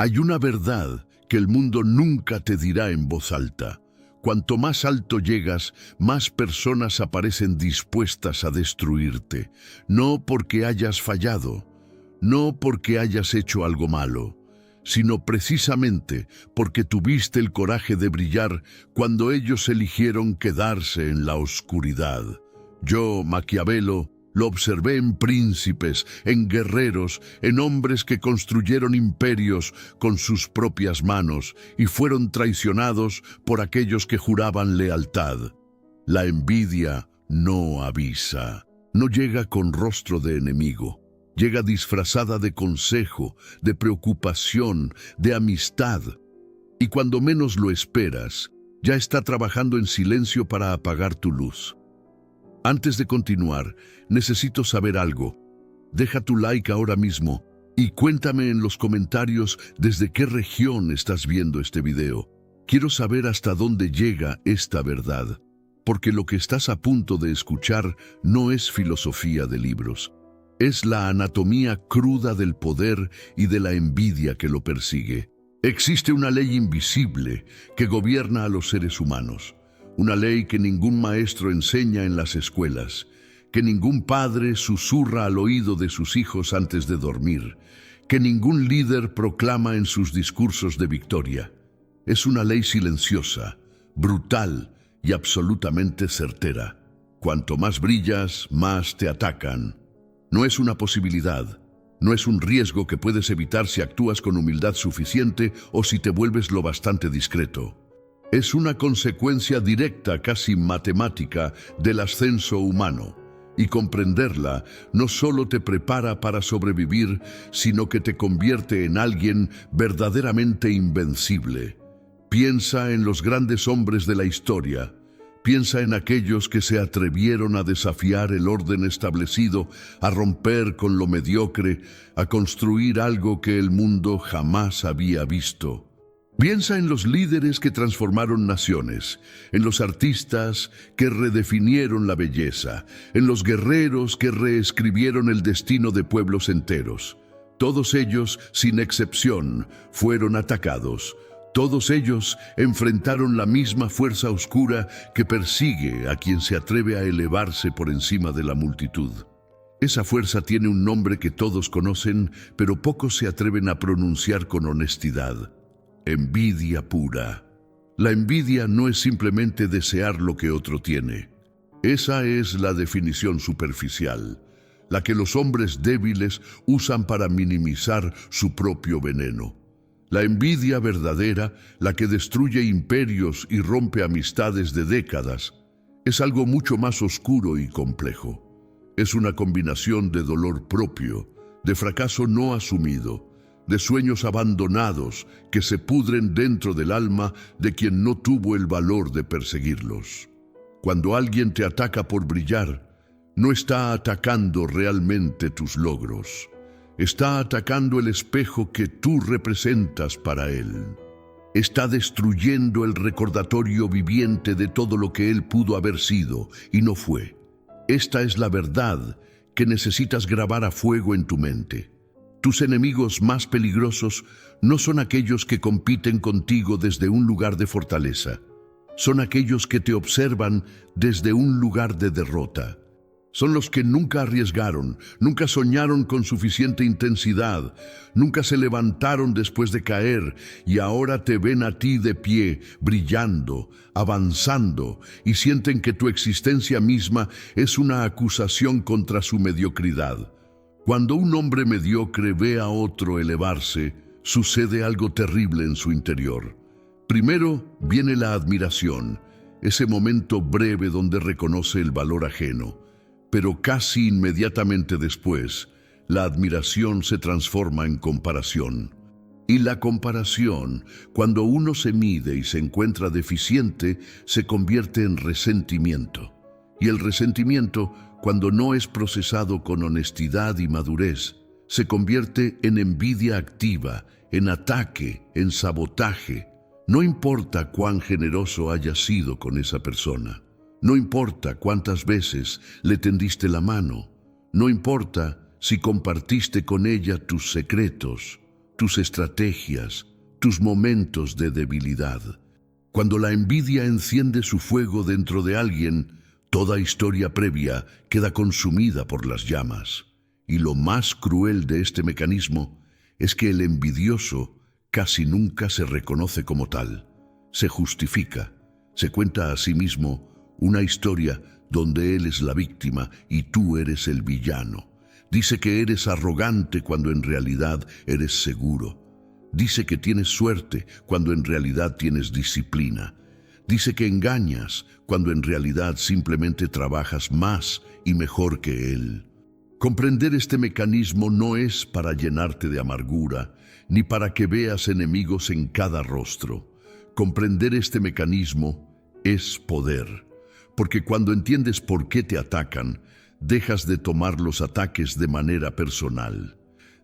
Hay una verdad que el mundo nunca te dirá en voz alta. Cuanto más alto llegas, más personas aparecen dispuestas a destruirte. No porque hayas fallado, no porque hayas hecho algo malo, sino precisamente porque tuviste el coraje de brillar cuando ellos eligieron quedarse en la oscuridad. Yo, Maquiavelo, lo observé en príncipes, en guerreros, en hombres que construyeron imperios con sus propias manos y fueron traicionados por aquellos que juraban lealtad. La envidia no avisa, no llega con rostro de enemigo, llega disfrazada de consejo, de preocupación, de amistad. Y cuando menos lo esperas, ya está trabajando en silencio para apagar tu luz. Antes de continuar, necesito saber algo. Deja tu like ahora mismo y cuéntame en los comentarios desde qué región estás viendo este video. Quiero saber hasta dónde llega esta verdad, porque lo que estás a punto de escuchar no es filosofía de libros. Es la anatomía cruda del poder y de la envidia que lo persigue. Existe una ley invisible que gobierna a los seres humanos. Una ley que ningún maestro enseña en las escuelas, que ningún padre susurra al oído de sus hijos antes de dormir, que ningún líder proclama en sus discursos de victoria. Es una ley silenciosa, brutal y absolutamente certera. Cuanto más brillas, más te atacan. No es una posibilidad, no es un riesgo que puedes evitar si actúas con humildad suficiente o si te vuelves lo bastante discreto. Es una consecuencia directa, casi matemática, del ascenso humano. Y comprenderla no solo te prepara para sobrevivir, sino que te convierte en alguien verdaderamente invencible. Piensa en los grandes hombres de la historia. Piensa en aquellos que se atrevieron a desafiar el orden establecido, a romper con lo mediocre, a construir algo que el mundo jamás había visto. Piensa en los líderes que transformaron naciones, en los artistas que redefinieron la belleza, en los guerreros que reescribieron el destino de pueblos enteros. Todos ellos, sin excepción, fueron atacados. Todos ellos enfrentaron la misma fuerza oscura que persigue a quien se atreve a elevarse por encima de la multitud. Esa fuerza tiene un nombre que todos conocen, pero pocos se atreven a pronunciar con honestidad. Envidia pura. La envidia no es simplemente desear lo que otro tiene. Esa es la definición superficial, la que los hombres débiles usan para minimizar su propio veneno. La envidia verdadera, la que destruye imperios y rompe amistades de décadas, es algo mucho más oscuro y complejo. Es una combinación de dolor propio, de fracaso no asumido, de sueños abandonados que se pudren dentro del alma de quien no tuvo el valor de perseguirlos. Cuando alguien te ataca por brillar, no está atacando realmente tus logros. Está atacando el espejo que tú representas para él. Está destruyendo el recordatorio viviente de todo lo que él pudo haber sido y no fue. Esta es la verdad que necesitas grabar a fuego en tu mente. Tus enemigos más peligrosos no son aquellos que compiten contigo desde un lugar de fortaleza. Son aquellos que te observan desde un lugar de derrota. Son los que nunca arriesgaron, nunca soñaron con suficiente intensidad, nunca se levantaron después de caer y ahora te ven a ti de pie, brillando, avanzando y sienten que tu existencia misma es una acusación contra su mediocridad. Cuando un hombre mediocre ve a otro elevarse, sucede algo terrible en su interior. Primero viene la admiración, ese momento breve donde reconoce el valor ajeno. Pero casi inmediatamente después, la admiración se transforma en comparación. Y la comparación, cuando uno se mide y se encuentra deficiente, se convierte en resentimiento. Y el resentimiento, cuando no es procesado con honestidad y madurez, se convierte en envidia activa, en ataque, en sabotaje. No importa cuán generoso hayas sido con esa persona. No importa cuántas veces le tendiste la mano. No importa si compartiste con ella tus secretos, tus estrategias, tus momentos de debilidad. Cuando la envidia enciende su fuego dentro de alguien, toda historia previa queda consumida por las llamas. Y lo más cruel de este mecanismo es que el envidioso casi nunca se reconoce como tal. Se justifica, se cuenta a sí mismo una historia donde él es la víctima y tú eres el villano. Dice que eres arrogante cuando en realidad eres seguro. Dice que tienes suerte cuando en realidad tienes disciplina. Dice que engañas cuando en realidad simplemente trabajas más y mejor que él. Comprender este mecanismo no es para llenarte de amargura, ni para que veas enemigos en cada rostro. Comprender este mecanismo es poder, porque cuando entiendes por qué te atacan, dejas de tomar los ataques de manera personal.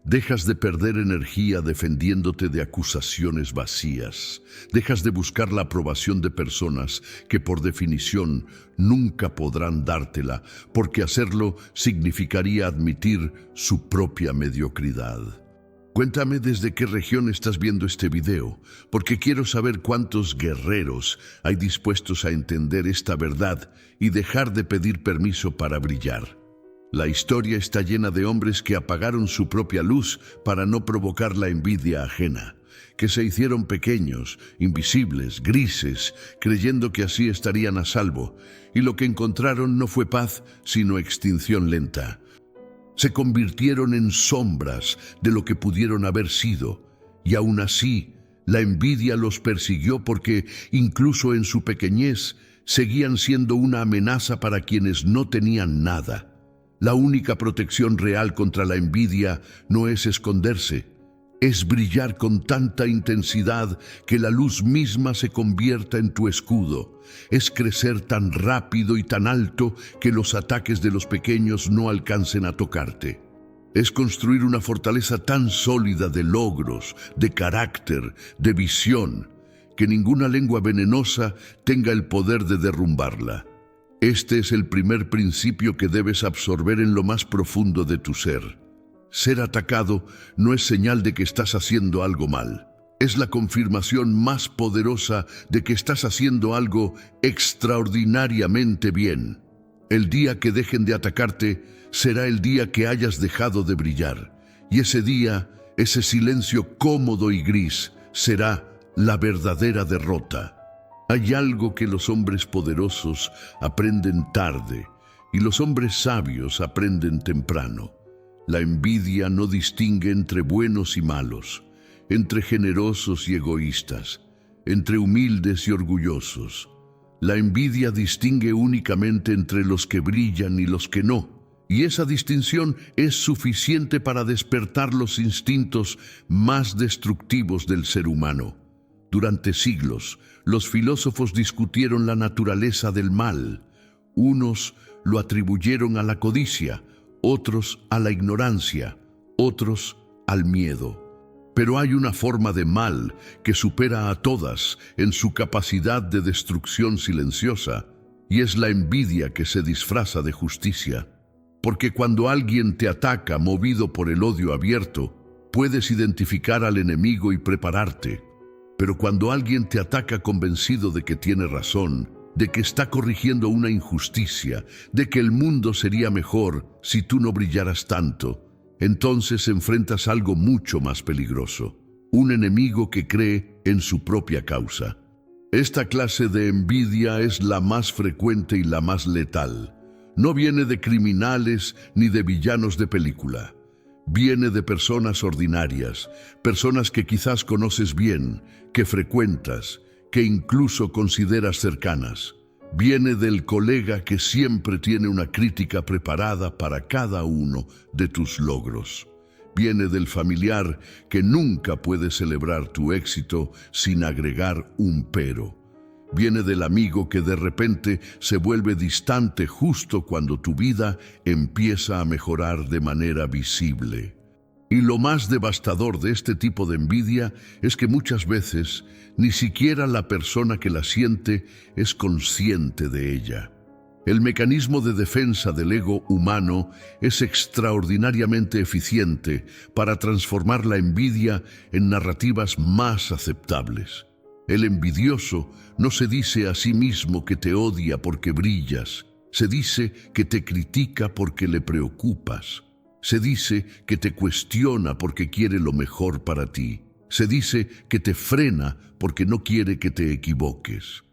Dejas de perder energía defendiéndote de acusaciones vacías. Dejas de buscar la aprobación de personas que por definición nunca podrán dártela, porque hacerlo significaría admitir su propia mediocridad. Cuéntame desde qué región estás viendo este video, porque quiero saber cuántos guerreros hay dispuestos a entender esta verdad y dejar de pedir permiso para brillar. La historia está llena de hombres que apagaron su propia luz para no provocar la envidia ajena, que se hicieron pequeños, invisibles, grises, creyendo que así estarían a salvo, y lo que encontraron no fue paz, sino extinción lenta. Se convirtieron en sombras de lo que pudieron haber sido, y aún así, la envidia los persiguió porque, incluso en su pequeñez, seguían siendo una amenaza para quienes no tenían nada. La única protección real contra la envidia no es esconderse, es brillar con tanta intensidad que la luz misma se convierta en tu escudo. Es crecer tan rápido y tan alto que los ataques de los pequeños no alcancen a tocarte. Es construir una fortaleza tan sólida de logros, de carácter, de visión, que ninguna lengua venenosa tenga el poder de derrumbarla. Este es el primer principio que debes absorber en lo más profundo de tu ser. Ser atacado no es señal de que estás haciendo algo mal. Es la confirmación más poderosa de que estás haciendo algo extraordinariamente bien. El día que dejen de atacarte será el día que hayas dejado de brillar. Y ese día, ese silencio cómodo y gris, será la verdadera derrota. Hay algo que los hombres poderosos aprenden tarde y los hombres sabios aprenden temprano. La envidia no distingue entre buenos y malos, entre generosos y egoístas, entre humildes y orgullosos. La envidia distingue únicamente entre los que brillan y los que no, y esa distinción es suficiente para despertar los instintos más destructivos del ser humano. Durante siglos, los filósofos discutieron la naturaleza del mal. Unos lo atribuyeron a la codicia, otros a la ignorancia, otros al miedo. Pero hay una forma de mal que supera a todas en su capacidad de destrucción silenciosa, y es la envidia que se disfraza de justicia. Porque cuando alguien te ataca movido por el odio abierto, puedes identificar al enemigo y prepararte. Pero cuando alguien te ataca convencido de que tiene razón, de que está corrigiendo una injusticia, de que el mundo sería mejor si tú no brillaras tanto, entonces enfrentas algo mucho más peligroso, un enemigo que cree en su propia causa. Esta clase de envidia es la más frecuente y la más letal. No viene de criminales ni de villanos de película. Viene de personas ordinarias, personas que quizás conoces bien, que frecuentas, que incluso consideras cercanas. Viene del colega que siempre tiene una crítica preparada para cada uno de tus logros. Viene del familiar que nunca puede celebrar tu éxito sin agregar un pero. Viene del amigo que de repente se vuelve distante justo cuando tu vida empieza a mejorar de manera visible. Y lo más devastador de este tipo de envidia es que muchas veces ni siquiera la persona que la siente es consciente de ella. El mecanismo de defensa del ego humano es extraordinariamente eficiente para transformar la envidia en narrativas más aceptables. El envidioso no se dice a sí mismo que te odia porque brillas, se dice que te critica porque le preocupas, se dice que te cuestiona porque quiere lo mejor para ti, se dice que te frena porque no quiere que te equivoques.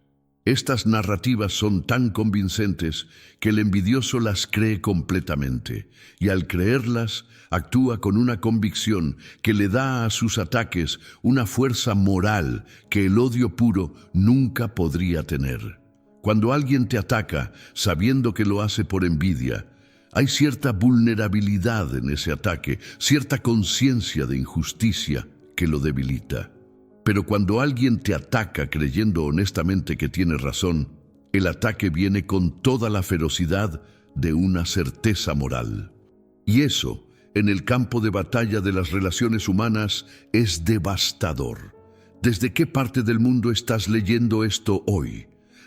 Estas narrativas son tan convincentes que el envidioso las cree completamente y al creerlas actúa con una convicción que le da a sus ataques una fuerza moral que el odio puro nunca podría tener. Cuando alguien te ataca sabiendo que lo hace por envidia, hay cierta vulnerabilidad en ese ataque, cierta conciencia de injusticia que lo debilita. Pero cuando alguien te ataca creyendo honestamente que tiene razón, el ataque viene con toda la ferocidad de una certeza moral. Y eso, en el campo de batalla de las relaciones humanas, es devastador. ¿Desde qué parte del mundo estás leyendo esto hoy?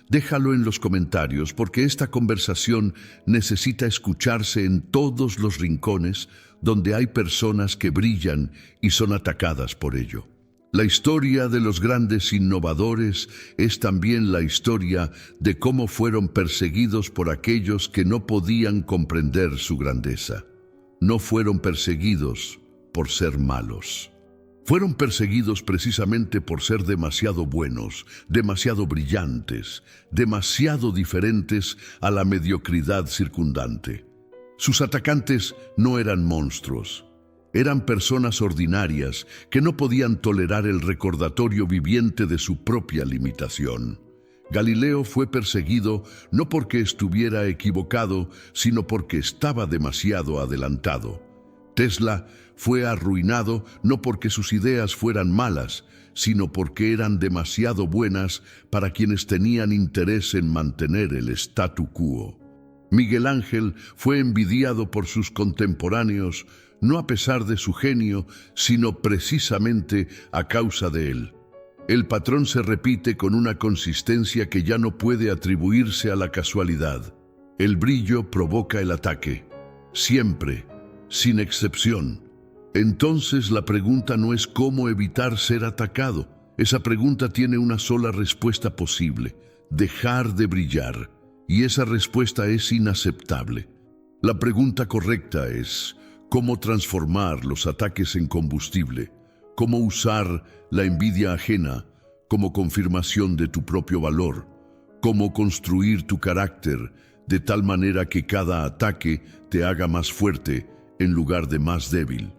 Déjalo en los comentarios porque esta conversación necesita escucharse en todos los rincones donde hay personas que brillan y son atacadas por ello. La historia de los grandes innovadores es también la historia de cómo fueron perseguidos por aquellos que no podían comprender su grandeza. No fueron perseguidos por ser malos. Fueron perseguidos precisamente por ser demasiado buenos, demasiado brillantes, demasiado diferentes a la mediocridad circundante. Sus atacantes no eran monstruos. Eran personas ordinarias que no podían tolerar el recordatorio viviente de su propia limitación. Galileo fue perseguido no porque estuviera equivocado, sino porque estaba demasiado adelantado. Tesla fue arruinado no porque sus ideas fueran malas, sino porque eran demasiado buenas para quienes tenían interés en mantener el statu quo. Miguel Ángel fue envidiado por sus contemporáneos no a pesar de su genio, sino precisamente a causa de él. El patrón se repite con una consistencia que ya no puede atribuirse a la casualidad. El brillo provoca el ataque, siempre, sin excepción. Entonces la pregunta no es cómo evitar ser atacado. Esa pregunta tiene una sola respuesta posible: dejar de brillar. Y esa respuesta es inaceptable. La pregunta correcta es: ¿cómo transformar los ataques en combustible? ¿Cómo usar la envidia ajena como confirmación de tu propio valor? ¿Cómo construir tu carácter de tal manera que cada ataque te haga más fuerte en lugar de más débil?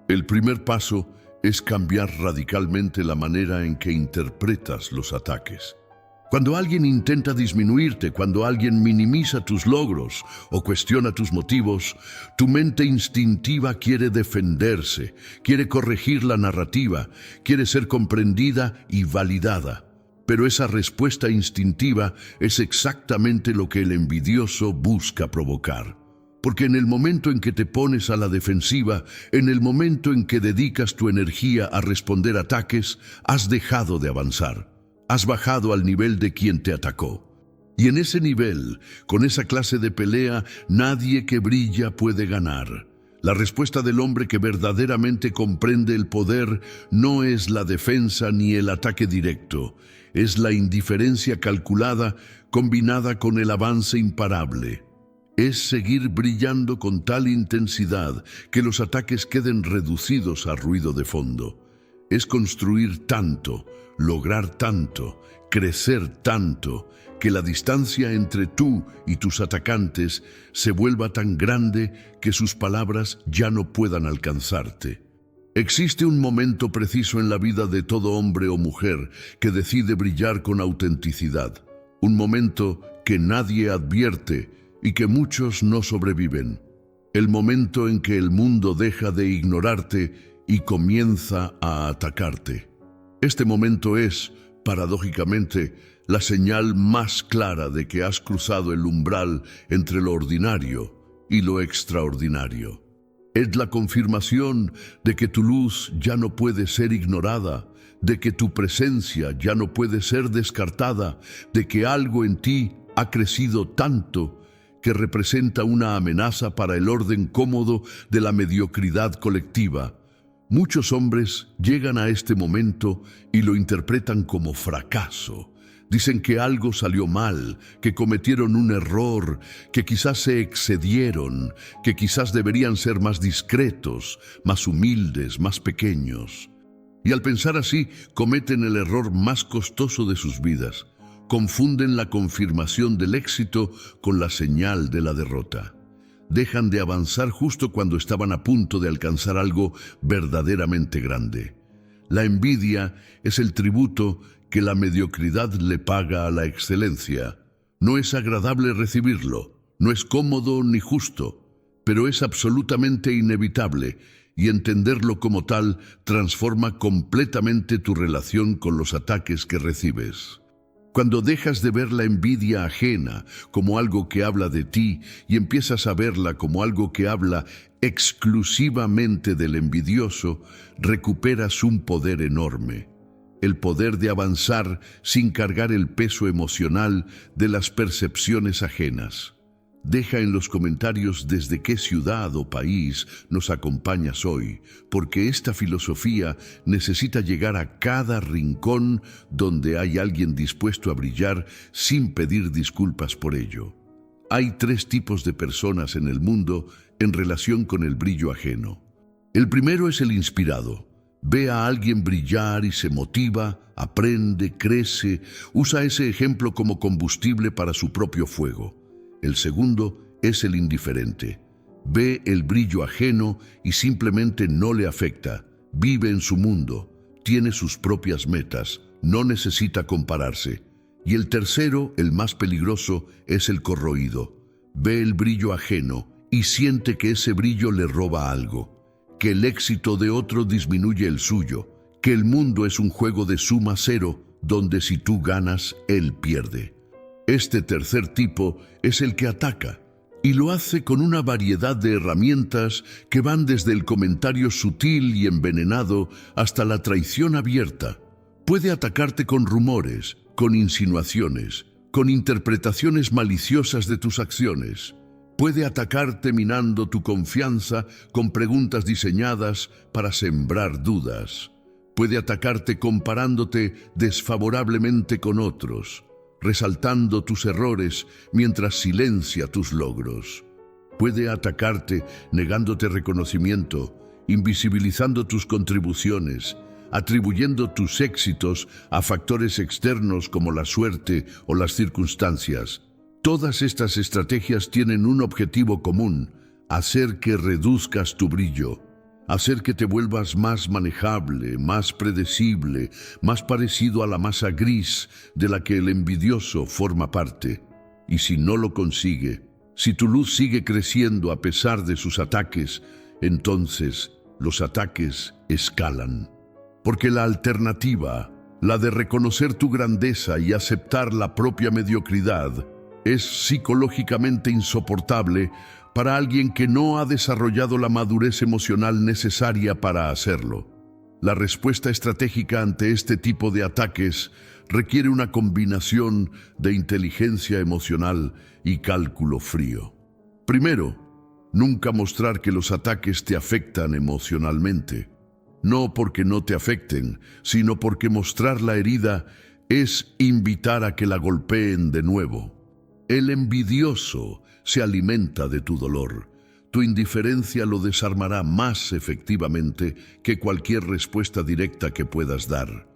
El primer paso es cambiar radicalmente la manera en que interpretas los ataques. Cuando alguien intenta disminuirte, cuando alguien minimiza tus logros o cuestiona tus motivos, tu mente instintiva quiere defenderse, quiere corregir la narrativa, quiere ser comprendida y validada. Pero esa respuesta instintiva es exactamente lo que el envidioso busca provocar. Porque en el momento en que te pones a la defensiva, en el momento en que dedicas tu energía a responder ataques, has dejado de avanzar. Has bajado al nivel de quien te atacó. Y en ese nivel, con esa clase de pelea, nadie que brilla puede ganar. La respuesta del hombre que verdaderamente comprende el poder no es la defensa ni el ataque directo, es la indiferencia calculada combinada con el avance imparable. Es seguir brillando con tal intensidad que los ataques queden reducidos a ruido de fondo. Es construir tanto, lograr tanto, crecer tanto, que la distancia entre tú y tus atacantes se vuelva tan grande que sus palabras ya no puedan alcanzarte. Existe un momento preciso en la vida de todo hombre o mujer que decide brillar con autenticidad. Un momento que nadie advierte y que muchos no sobreviven. El momento en que el mundo deja de ignorarte y comienza a atacarte. Este momento es, paradójicamente, la señal más clara de que has cruzado el umbral entre lo ordinario y lo extraordinario. Es la confirmación de que tu luz ya no puede ser ignorada, de que tu presencia ya no puede ser descartada, de que algo en ti ha crecido tanto que representa una amenaza para el orden cómodo de la mediocridad colectiva. Muchos hombres llegan a este momento y lo interpretan como fracaso. Dicen que algo salió mal, que cometieron un error, que quizás se excedieron, que quizás deberían ser más discretos, más humildes, más pequeños. Y al pensar así, cometen el error más costoso de sus vidas. Confunden la confirmación del éxito con la señal de la derrota. Dejan de avanzar justo cuando estaban a punto de alcanzar algo verdaderamente grande. La envidia es el tributo que la mediocridad le paga a la excelencia. No es agradable recibirlo, no es cómodo ni justo, pero es absolutamente inevitable, y entenderlo como tal transforma completamente tu relación con los ataques que recibes. Cuando dejas de ver la envidia ajena como algo que habla de ti y empiezas a verla como algo que habla exclusivamente del envidioso, recuperas un poder enorme. El poder de avanzar sin cargar el peso emocional de las percepciones ajenas. Deja en los comentarios desde qué ciudad o país nos acompañas hoy, porque esta filosofía necesita llegar a cada rincón donde hay alguien dispuesto a brillar sin pedir disculpas por ello. Hay 3 tipos de personas en el mundo en relación con el brillo ajeno. El primero es el inspirado. Ve a alguien brillar y se motiva, aprende, crece, usa ese ejemplo como combustible para su propio fuego. El segundo es el indiferente. Ve el brillo ajeno y simplemente no le afecta. Vive en su mundo, tiene sus propias metas, no necesita compararse. Y el tercero, el más peligroso, es el corroído. Ve el brillo ajeno y siente que ese brillo le roba algo, que el éxito de otro disminuye el suyo, que el mundo es un juego de suma cero donde si tú ganas, él pierde. Este tercer tipo es el que ataca, y lo hace con una variedad de herramientas que van desde el comentario sutil y envenenado hasta la traición abierta. Puede atacarte con rumores, con insinuaciones, con interpretaciones maliciosas de tus acciones. Puede atacarte minando tu confianza con preguntas diseñadas para sembrar dudas. Puede atacarte comparándote desfavorablemente con otros, resaltando tus errores mientras silencia tus logros. Puede atacarte negándote reconocimiento, invisibilizando tus contribuciones, atribuyendo tus éxitos a factores externos como la suerte o las circunstancias. Todas estas estrategias tienen un objetivo común: hacer que reduzcas tu brillo, hacer que te vuelvas más manejable, más predecible, más parecido a la masa gris de la que el envidioso forma parte. Y si no lo consigue, si tu luz sigue creciendo a pesar de sus ataques, entonces los ataques escalan. Porque la alternativa, la de reconocer tu grandeza y aceptar la propia mediocridad, es psicológicamente insoportable para alguien que no ha desarrollado la madurez emocional necesaria para hacerlo. La respuesta estratégica ante este tipo de ataques requiere una combinación de inteligencia emocional y cálculo frío. Primero, nunca mostrar que los ataques te afectan emocionalmente. No porque no te afecten, sino porque mostrar la herida es invitar a que la golpeen de nuevo. El envidioso se alimenta de tu dolor. Tu indiferencia lo desarmará más efectivamente que cualquier respuesta directa que puedas dar.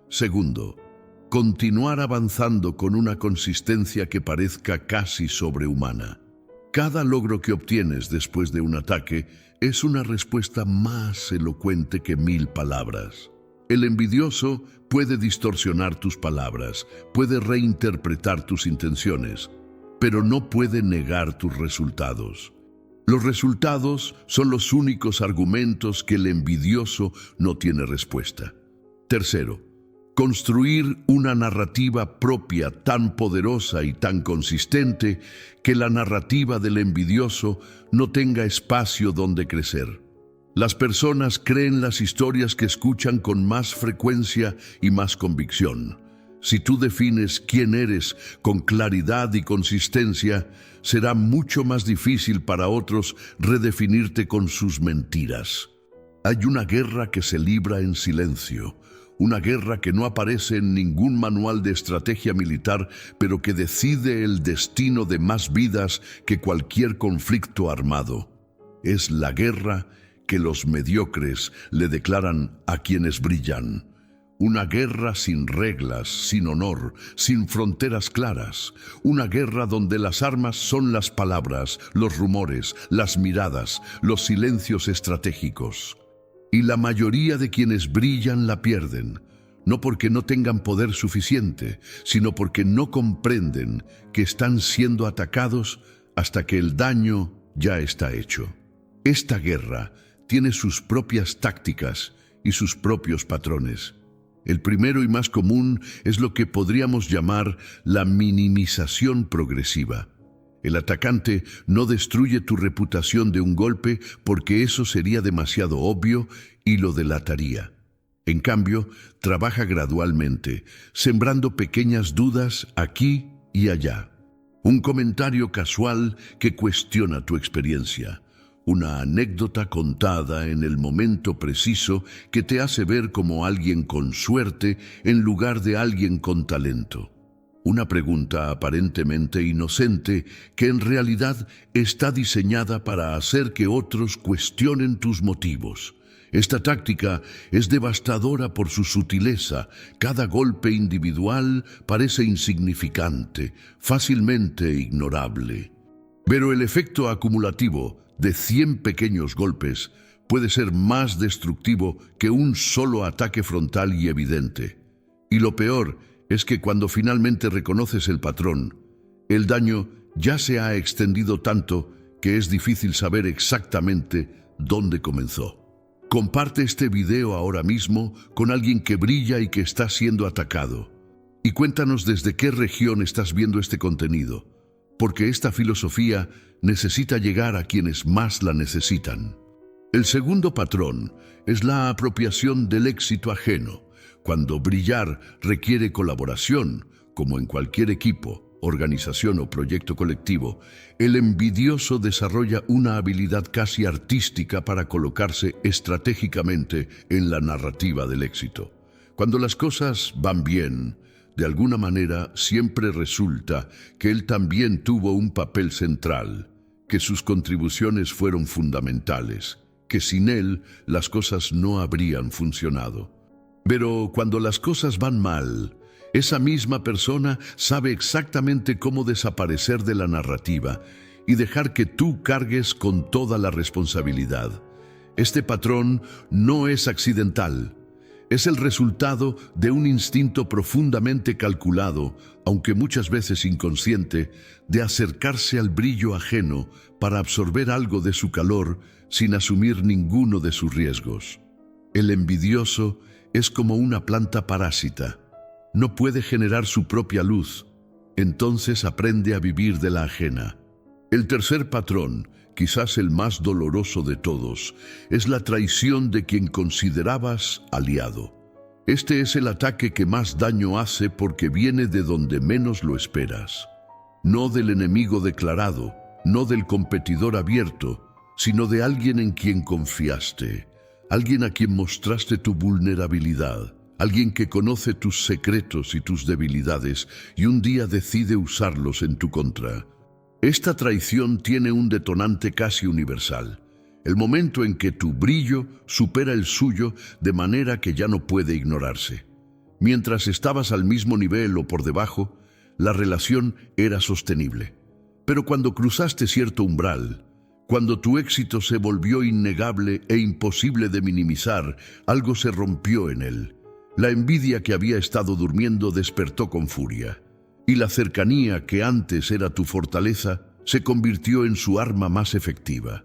Segundo, continuar avanzando con una consistencia que parezca casi sobrehumana. Cada logro que obtienes después de un ataque es una respuesta más elocuente que 1000 palabras. El envidioso puede distorsionar tus palabras, puede reinterpretar tus intenciones, pero no puede negar tus resultados. Los resultados son los únicos argumentos que el envidioso no tiene respuesta. Tercero, construir una narrativa propia tan poderosa y tan consistente que la narrativa del envidioso no tenga espacio donde crecer. Las personas creen las historias que escuchan con más frecuencia y más convicción. Si tú defines quién eres con claridad y consistencia, será mucho más difícil para otros redefinirte con sus mentiras. Hay una guerra que se libra en silencio, una guerra que no aparece en ningún manual de estrategia militar, pero que decide el destino de más vidas que cualquier conflicto armado. Es la guerra que los mediocres le declaran a quienes brillan. Una guerra sin reglas, sin honor, sin fronteras claras. Una guerra donde las armas son las palabras, los rumores, las miradas, los silencios estratégicos. Y la mayoría de quienes brillan la pierden, no porque no tengan poder suficiente, sino porque no comprenden que están siendo atacados hasta que el daño ya está hecho. Esta guerra tiene sus propias tácticas y sus propios patrones. El primero y más común es lo que podríamos llamar la minimización progresiva. El atacante no destruye tu reputación de un golpe porque eso sería demasiado obvio y lo delataría. En cambio, trabaja gradualmente, sembrando pequeñas dudas aquí y allá. Un comentario casual que cuestiona tu experiencia. Una anécdota contada en el momento preciso que te hace ver como alguien con suerte en lugar de alguien con talento. Una pregunta aparentemente inocente que en realidad está diseñada para hacer que otros cuestionen tus motivos. Esta táctica es devastadora por su sutileza. Cada golpe individual parece insignificante, fácilmente ignorable. Pero el efecto acumulativo de 100 pequeños golpes puede ser más destructivo que un solo ataque frontal y evidente. Y lo peor es que cuando finalmente reconoces el patrón, el daño ya se ha extendido tanto que es difícil saber exactamente dónde comenzó. Comparte este video ahora mismo con alguien que brilla y que está siendo atacado. Y cuéntanos desde qué región estás viendo este contenido, porque esta filosofía necesita llegar a quienes más la necesitan. El segundo patrón es la apropiación del éxito ajeno. Cuando brillar requiere colaboración, como en cualquier equipo, organización o proyecto colectivo, el envidioso desarrolla una habilidad casi artística para colocarse estratégicamente en la narrativa del éxito. Cuando las cosas van bien, de alguna manera siempre resulta que él también tuvo un papel central, que sus contribuciones fueron fundamentales, que sin él las cosas no habrían funcionado. Pero cuando las cosas van mal, esa misma persona sabe exactamente cómo desaparecer de la narrativa y dejar que tú cargues con toda la responsabilidad. Este patrón no es accidental. Es el resultado de un instinto profundamente calculado, aunque muchas veces inconsciente, de acercarse al brillo ajeno para absorber algo de su calor sin asumir ninguno de sus riesgos. El envidioso es como una planta parásita. No puede generar su propia luz, entonces aprende a vivir de la ajena. El tercer patrón, quizás el más doloroso de todos, es la traición de quien considerabas aliado. Este es el ataque que más daño hace porque viene de donde menos lo esperas. No del enemigo declarado, no del competidor abierto, sino de alguien en quien confiaste, alguien a quien mostraste tu vulnerabilidad, alguien que conoce tus secretos y tus debilidades y un día decide usarlos en tu contra. Esta traición tiene un detonante casi universal, el momento en que tu brillo supera el suyo de manera que ya no puede ignorarse. Mientras estabas al mismo nivel o por debajo, la relación era sostenible. Pero cuando cruzaste cierto umbral, cuando tu éxito se volvió innegable e imposible de minimizar, algo se rompió en él. La envidia que había estado durmiendo despertó con furia. Y la cercanía que antes era tu fortaleza se convirtió en su arma más efectiva.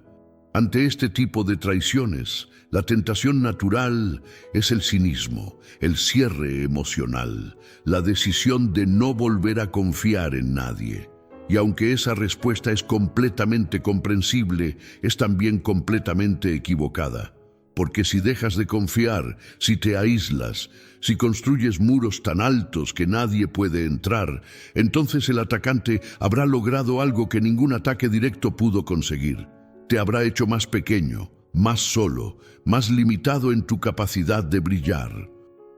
Ante este tipo de traiciones, la tentación natural es el cinismo, el cierre emocional, la decisión de no volver a confiar en nadie. Y aunque esa respuesta es completamente comprensible, es también completamente equivocada. Porque si dejas de confiar, si te aíslas, si construyes muros tan altos que nadie puede entrar, entonces el atacante habrá logrado algo que ningún ataque directo pudo conseguir. Te habrá hecho más pequeño, más solo, más limitado en tu capacidad de brillar.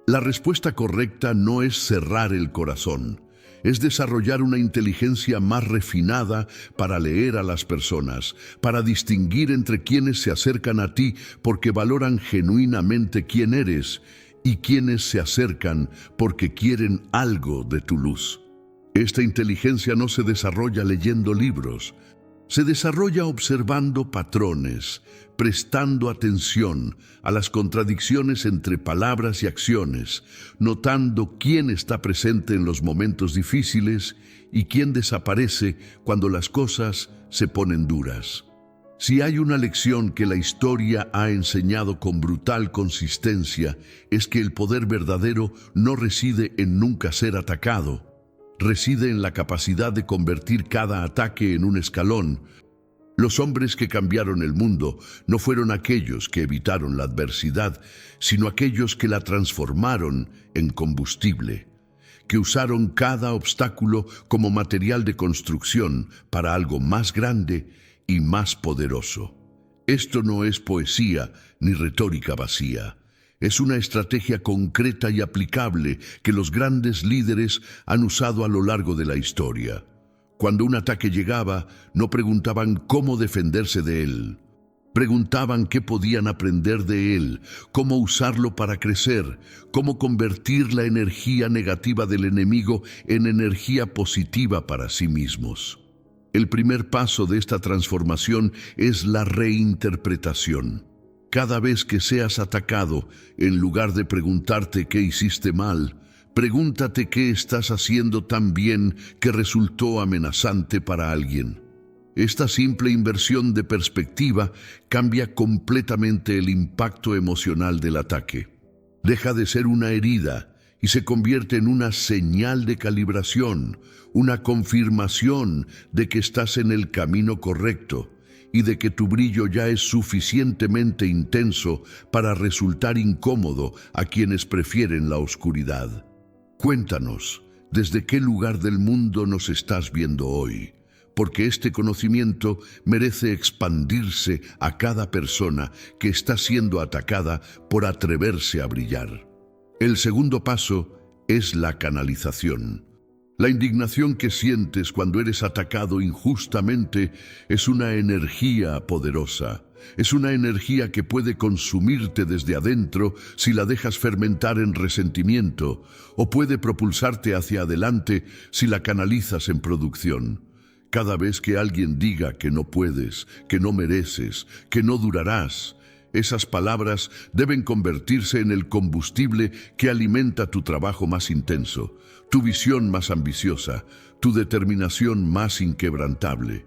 La respuesta correcta no es cerrar el corazón, es desarrollar una inteligencia más refinada para leer a las personas, para distinguir entre quienes se acercan a ti porque valoran genuinamente quién eres y quienes se acercan porque quieren algo de tu luz. Esta inteligencia no se desarrolla leyendo libros, se desarrolla observando patrones, prestando atención a las contradicciones entre palabras y acciones, notando quién está presente en los momentos difíciles y quién desaparece cuando las cosas se ponen duras. Si hay una lección que la historia ha enseñado con brutal consistencia, es que el poder verdadero no reside en nunca ser atacado. Reside en la capacidad de convertir cada ataque en un escalón. Los hombres que cambiaron el mundo no fueron aquellos que evitaron la adversidad, sino aquellos que la transformaron en combustible, que usaron cada obstáculo como material de construcción para algo más grande y más poderoso. Esto no es poesía ni retórica vacía. Es una estrategia concreta y aplicable que los grandes líderes han usado a lo largo de la historia. Cuando un ataque llegaba, no preguntaban cómo defenderse de él. Preguntaban qué podían aprender de él, cómo usarlo para crecer, cómo convertir la energía negativa del enemigo en energía positiva para sí mismos. El primer paso de esta transformación es la reinterpretación. Cada vez que seas atacado, en lugar de preguntarte qué hiciste mal, pregúntate qué estás haciendo tan bien que resultó amenazante para alguien. Esta simple inversión de perspectiva cambia completamente el impacto emocional del ataque. Deja de ser una herida y se convierte en una señal de calibración, una confirmación de que estás en el camino correcto y de que tu brillo ya es suficientemente intenso para resultar incómodo a quienes prefieren la oscuridad. Cuéntanos, ¿desde qué lugar del mundo nos estás viendo hoy? Porque este conocimiento merece expandirse a cada persona que está siendo atacada por atreverse a brillar. El segundo paso es la canalización. La indignación que sientes cuando eres atacado injustamente es una energía poderosa. Es una energía que puede consumirte desde adentro si la dejas fermentar en resentimiento, o puede propulsarte hacia adelante si la canalizas en producción. Cada vez que alguien diga que no puedes, que no mereces, que no durarás, esas palabras deben convertirse en el combustible que alimenta tu trabajo más intenso, tu visión más ambiciosa, tu determinación más inquebrantable.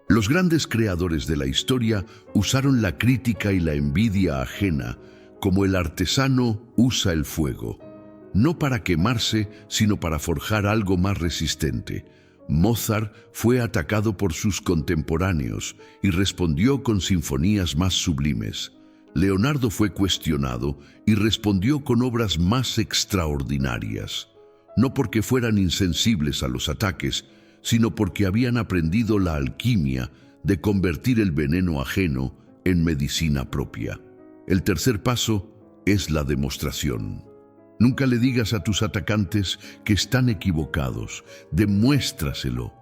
Los grandes creadores de la historia usaron la crítica y la envidia ajena como el artesano usa el fuego, no para quemarse, sino para forjar algo más resistente. Mozart fue atacado por sus contemporáneos y respondió con sinfonías más sublimes. Leonardo fue cuestionado y respondió con obras más extraordinarias, no porque fueran insensibles a los ataques, sino porque habían aprendido la alquimia de convertir el veneno ajeno en medicina propia. El tercer paso es la demostración. Nunca le digas a tus atacantes que están equivocados, demuéstraselo.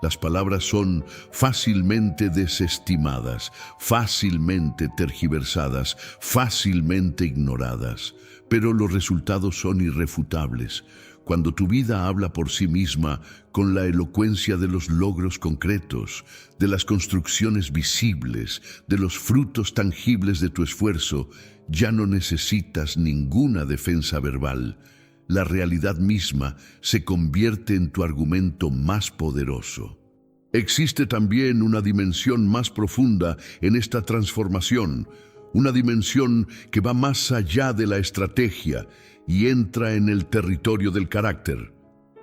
Las palabras son fácilmente desestimadas, fácilmente tergiversadas, fácilmente ignoradas, pero los resultados son irrefutables. Cuando tu vida habla por sí misma con la elocuencia de los logros concretos, de las construcciones visibles, de los frutos tangibles de tu esfuerzo, ya no necesitas ninguna defensa verbal. La realidad misma se convierte en tu argumento más poderoso. Existe también una dimensión más profunda en esta transformación, una dimensión que va más allá de la estrategia y entra en el territorio del carácter.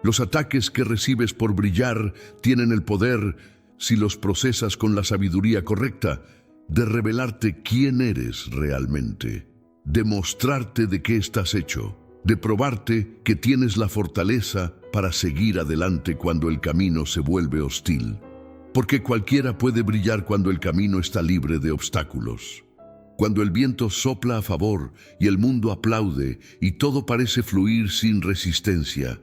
Los ataques que recibes por brillar tienen el poder, si los procesas con la sabiduría correcta, de revelarte quién eres realmente, de mostrarte de qué estás hecho, de probarte que tienes la fortaleza para seguir adelante cuando el camino se vuelve hostil. Porque cualquiera puede brillar cuando el camino está libre de obstáculos. Cuando el viento sopla a favor y el mundo aplaude y todo parece fluir sin resistencia,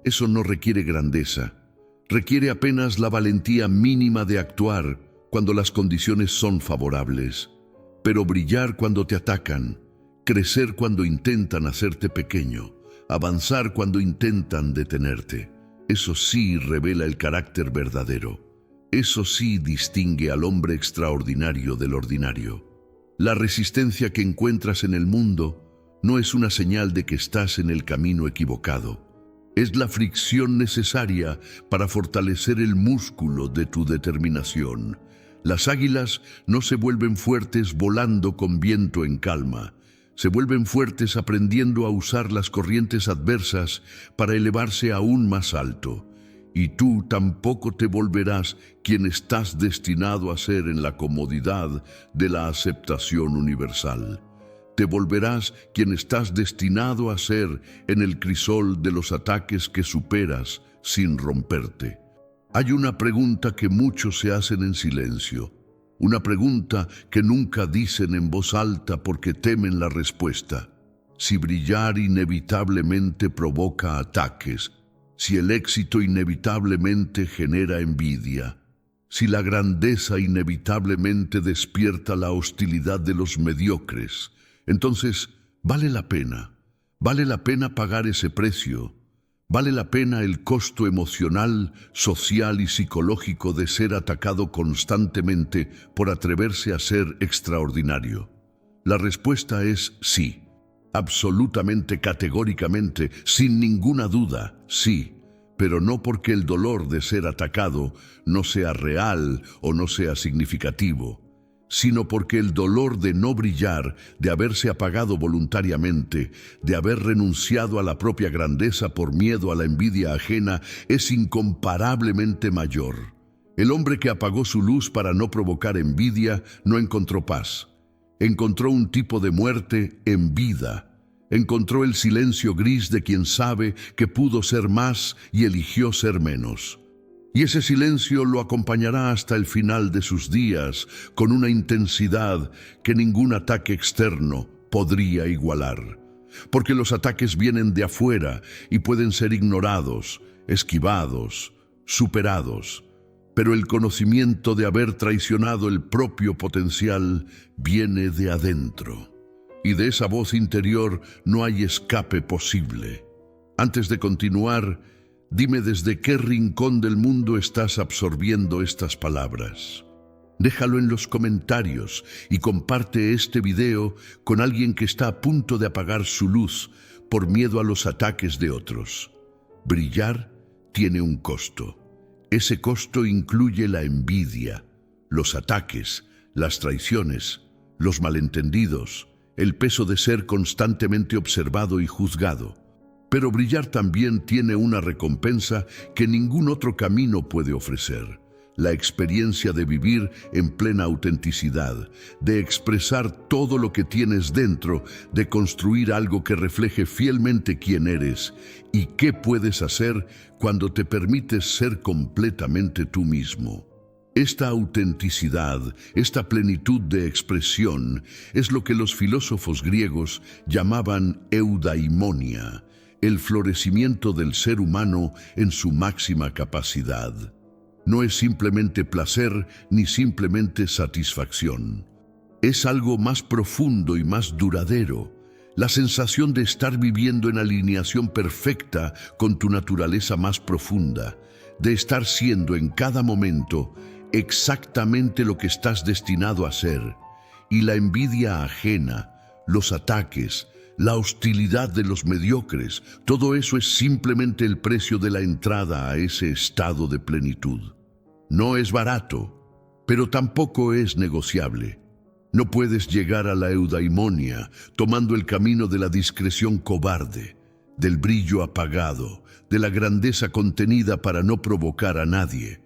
eso no requiere grandeza. Requiere apenas la valentía mínima de actuar cuando las condiciones son favorables. Pero brillar cuando te atacan, crecer cuando intentan hacerte pequeño, avanzar cuando intentan detenerte, eso sí revela el carácter verdadero. Eso sí distingue al hombre extraordinario del ordinario. La resistencia que encuentras en el mundo no es una señal de que estás en el camino equivocado. Es la fricción necesaria para fortalecer el músculo de tu determinación. Las águilas no se vuelven fuertes volando con viento en calma. Se vuelven fuertes aprendiendo a usar las corrientes adversas para elevarse aún más alto. Y tú tampoco te volverás quien estás destinado a ser en la comodidad de la aceptación universal. Te volverás quien estás destinado a ser en el crisol de los ataques que superas sin romperte. Hay una pregunta que muchos se hacen en silencio, una pregunta que nunca dicen en voz alta porque temen la respuesta. Si brillar inevitablemente provoca ataques, si el éxito inevitablemente genera envidia, si la grandeza inevitablemente despierta la hostilidad de los mediocres, entonces vale la pena pagar ese precio, vale la pena el costo emocional, social y psicológico de ser atacado constantemente por atreverse a ser extraordinario. La respuesta es sí. Absolutamente, categóricamente, sin ninguna duda, sí, pero no porque el dolor de ser atacado no sea real o no sea significativo, sino porque el dolor de no brillar, de haberse apagado voluntariamente, de haber renunciado a la propia grandeza por miedo a la envidia ajena, es incomparablemente mayor. El hombre que apagó su luz para no provocar envidia no encontró paz. Encontró un tipo de muerte en vida. Encontró el silencio gris de quien sabe que pudo ser más y eligió ser menos. Y ese silencio lo acompañará hasta el final de sus días con una intensidad que ningún ataque externo podría igualar. Porque los ataques vienen de afuera y pueden ser ignorados, esquivados, superados. Pero el conocimiento de haber traicionado el propio potencial viene de adentro. Y de esa voz interior no hay escape posible. Antes de continuar, dime desde qué rincón del mundo estás absorbiendo estas palabras. Déjalo en los comentarios y comparte este video con alguien que está a punto de apagar su luz por miedo a los ataques de otros. Brillar tiene un costo. Ese costo incluye la envidia, los ataques, las traiciones, los malentendidos, el peso de ser constantemente observado y juzgado. Pero brillar también tiene una recompensa que ningún otro camino puede ofrecer: la experiencia de vivir en plena autenticidad, de expresar todo lo que tienes dentro, de construir algo que refleje fielmente quién eres y qué puedes hacer cuando te permites ser completamente tú mismo. Esta autenticidad, esta plenitud de expresión, es lo que los filósofos griegos llamaban eudaimonia, el florecimiento del ser humano en su máxima capacidad. No es simplemente placer ni simplemente satisfacción. Es algo más profundo y más duradero, la sensación de estar viviendo en alineación perfecta con tu naturaleza más profunda, de estar siendo en cada momento exactamente lo que estás destinado a ser, y la envidia ajena, los ataques, la hostilidad de los mediocres, todo eso es simplemente el precio de la entrada a ese estado de plenitud. No es barato, pero tampoco es negociable. No puedes llegar a la eudaimonia tomando el camino de la discreción cobarde, del brillo apagado, de la grandeza contenida para no provocar a nadie.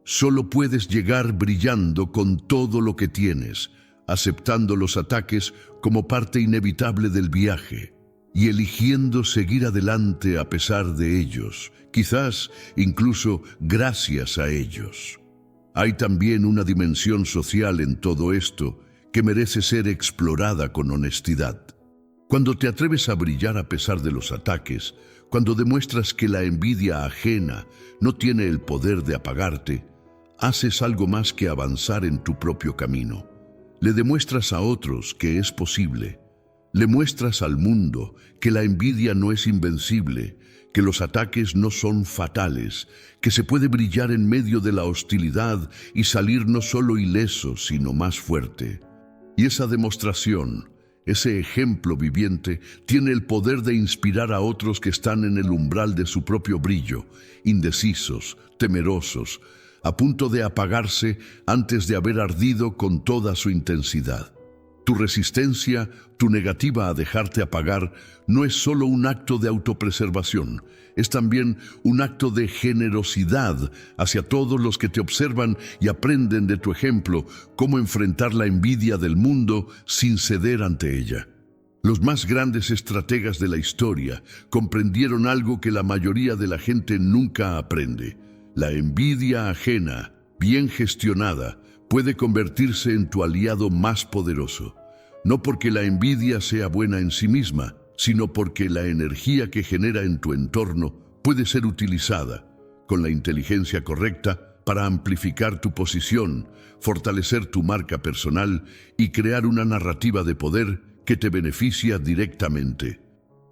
Solo puedes llegar brillando con todo lo que tienes, aceptando los ataques como parte inevitable del viaje y eligiendo seguir adelante a pesar de ellos, quizás incluso gracias a ellos. Hay también una dimensión social en todo esto que merece ser explorada con honestidad. Cuando te atreves a brillar a pesar de los ataques, cuando demuestras que la envidia ajena no tiene el poder de apagarte, haces algo más que avanzar en tu propio camino. Le demuestras a otros que es posible. Le muestras al mundo que la envidia no es invencible, que los ataques no son fatales, que se puede brillar en medio de la hostilidad y salir no solo ileso, sino más fuerte. Y esa demostración, ese ejemplo viviente, tiene el poder de inspirar a otros que están en el umbral de su propio brillo, indecisos, temerosos, a punto de apagarse antes de haber ardido con toda su intensidad. Tu resistencia, tu negativa a dejarte apagar, no es solo un acto de autopreservación, es también un acto de generosidad hacia todos los que te observan y aprenden de tu ejemplo cómo enfrentar la envidia del mundo sin ceder ante ella. Los más grandes estrategas de la historia comprendieron algo que la mayoría de la gente nunca aprende. La envidia ajena, bien gestionada, puede convertirse en tu aliado más poderoso. No porque la envidia sea buena en sí misma, sino porque la energía que genera en tu entorno puede ser utilizada, con la inteligencia correcta, para amplificar tu posición, fortalecer tu marca personal y crear una narrativa de poder que te beneficia directamente.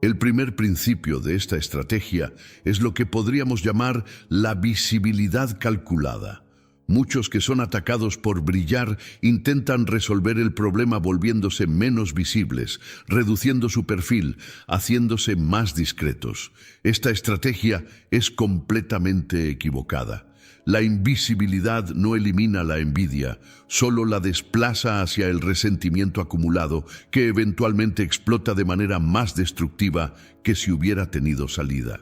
El primer principio de esta estrategia es lo que podríamos llamar la visibilidad calculada. Muchos que son atacados por brillar intentan resolver el problema volviéndose menos visibles, reduciendo su perfil, haciéndose más discretos. Esta estrategia es completamente equivocada. La invisibilidad no elimina la envidia, solo la desplaza hacia el resentimiento acumulado que eventualmente explota de manera más destructiva que si hubiera tenido salida.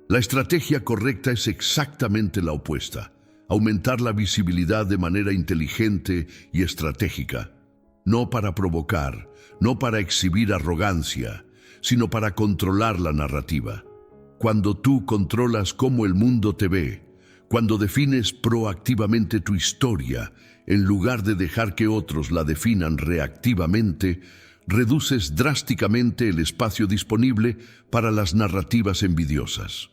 La estrategia correcta es exactamente la opuesta. Aumentar la visibilidad de manera inteligente y estratégica. No para provocar, no para exhibir arrogancia, sino para controlar la narrativa. Cuando tú controlas cómo el mundo te ve, cuando defines proactivamente tu historia, en lugar de dejar que otros la definan reactivamente, reduces drásticamente el espacio disponible para las narrativas envidiosas.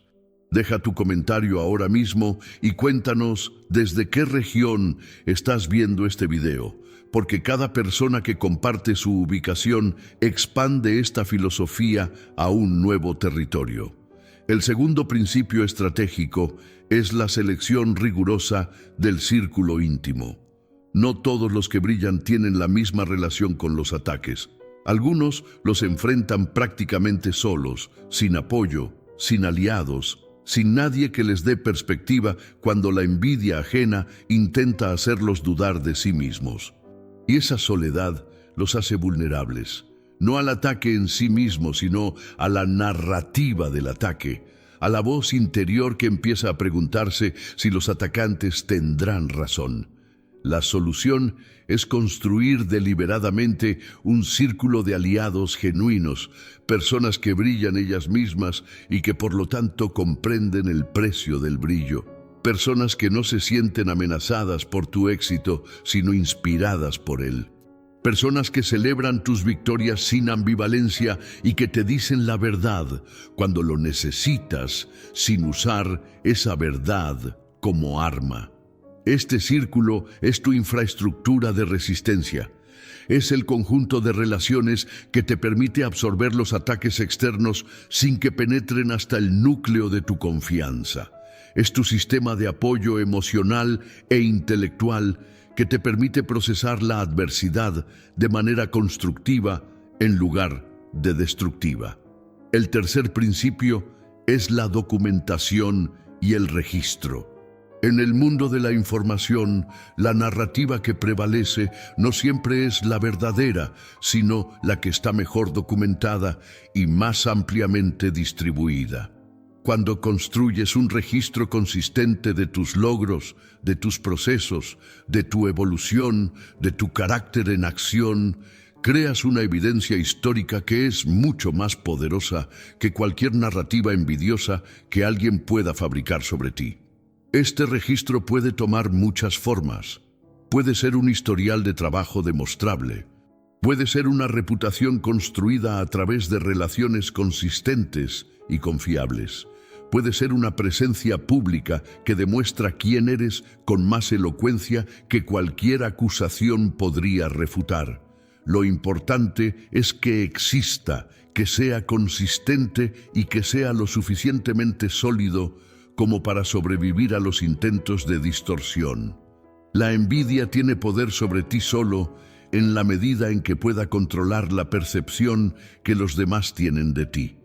Deja tu comentario ahora mismo y cuéntanos desde qué región estás viendo este video, porque cada persona que comparte su ubicación expande esta filosofía a un nuevo territorio. El segundo principio estratégico es la selección rigurosa del círculo íntimo. No todos los que brillan tienen la misma relación con los ataques. Algunos los enfrentan prácticamente solos, sin apoyo, sin aliados, sin nadie que les dé perspectiva cuando la envidia ajena intenta hacerlos dudar de sí mismos. Y esa soledad los hace vulnerables, no al ataque en sí mismo, sino a la narrativa del ataque, a la voz interior que empieza a preguntarse si los atacantes tendrán razón. La solución es construir deliberadamente un círculo de aliados genuinos, personas que brillan ellas mismas y que por lo tanto comprenden el precio del brillo. Personas que no se sienten amenazadas por tu éxito, sino inspiradas por él. Personas que celebran tus victorias sin ambivalencia y que te dicen la verdad cuando lo necesitas, sin usar esa verdad como arma. Este círculo es tu infraestructura de resistencia. Es el conjunto de relaciones que te permite absorber los ataques externos sin que penetren hasta el núcleo de tu confianza. Es tu sistema de apoyo emocional e intelectual que te permite procesar la adversidad de manera constructiva en lugar de destructiva. El tercer principio es la documentación y el registro. En el mundo de la información, la narrativa que prevalece no siempre es la verdadera, sino la que está mejor documentada y más ampliamente distribuida. Cuando construyes un registro consistente de tus logros, de tus procesos, de tu evolución, de tu carácter en acción, creas una evidencia histórica que es mucho más poderosa que cualquier narrativa envidiosa que alguien pueda fabricar sobre ti. Este registro puede tomar muchas formas. Puede ser un historial de trabajo demostrable. Puede ser una reputación construida a través de relaciones consistentes y confiables. Puede ser una presencia pública que demuestra quién eres con más elocuencia que cualquier acusación podría refutar. Lo importante es que exista, que sea consistente y que sea lo suficientemente sólido como para sobrevivir a los intentos de distorsión. La envidia tiene poder sobre ti solo en la medida en que pueda controlar la percepción que los demás tienen de ti.